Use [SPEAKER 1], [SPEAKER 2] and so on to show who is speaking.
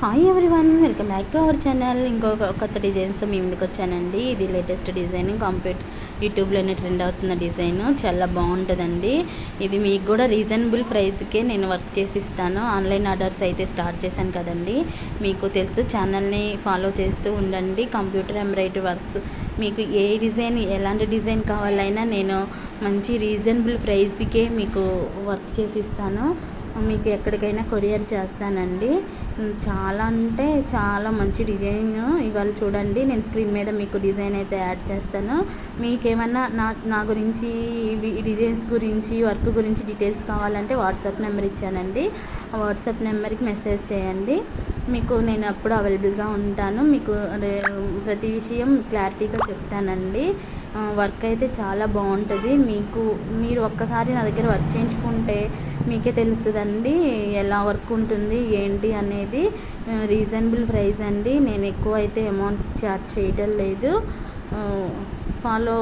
[SPEAKER 1] Hi everyone, welcome back to our channel. ఇంకొక కొత్త designs మీ ముందుకు వచ్చానండి. ఇది లేటెస్ట్ డిజైన్, యూట్యూబ్లోనే ట్రెండ్ అవుతున్న డిజైన్. చాలా బాగుంటుందండి. ఇది మీకు కూడా రీజనబుల్ ప్రైస్కే నేను వర్క్ చేసి ఇస్తాను. ఆన్లైన్ ఆర్డర్స్ అయితే స్టార్ట్ చేశాను కదండి. మీకు తెలుసు, ఛానల్ని ఫాలో చేస్తూ ఉండండి. కంప్యూటర్ ఎంబ్రాయిడరీ వర్క్స్ మీకు ఏ డిజైన్, ఎలాంటి డిజైన్ కావాలైనా నేను మంచి రీజనబుల్ ప్రైస్కే మీకు వర్క్ చేసి ఇస్తాను. మీకు ఎక్కడికైనా కొరియర్ చేస్తానండి. చాలా అంటే చాలా మంచి డిజైన్. ఇవాళ చూడండి, నేను స్క్రీన్ మీద మీకు డిజైన్ అయితే యాడ్ చేస్తాను. మీకేమన్నా నా గురించి, డిజైన్స్ గురించి, వర్క్ గురించి డీటెయిల్స్ కావాలంటే వాట్సాప్ నెంబర్ ఇచ్చానండి. ఆ వాట్సాప్ నెంబర్కి మెసేజ్ చేయండి. మీకు నేను అప్పుడు అవైలబుల్గా ఉంటాను. మీకు ప్రతి విషయం క్లారిటీగా చెప్తానండి. వర్క్ అయితే చాలా బాగుంటుంది. మీరు ఒక్కసారి నా దగ్గర వర్క్ చేయించుకుంటే మీకే తెలుస్తుందండి ఎలా వర్క్ ఉంటుంది ఏంటి అనేది. రీజనబుల్ ప్రైస్ అండి. నేను ఎక్కువ అయితే అమౌంట్ చార్జ్ చేయటం లేదు. ఫాలో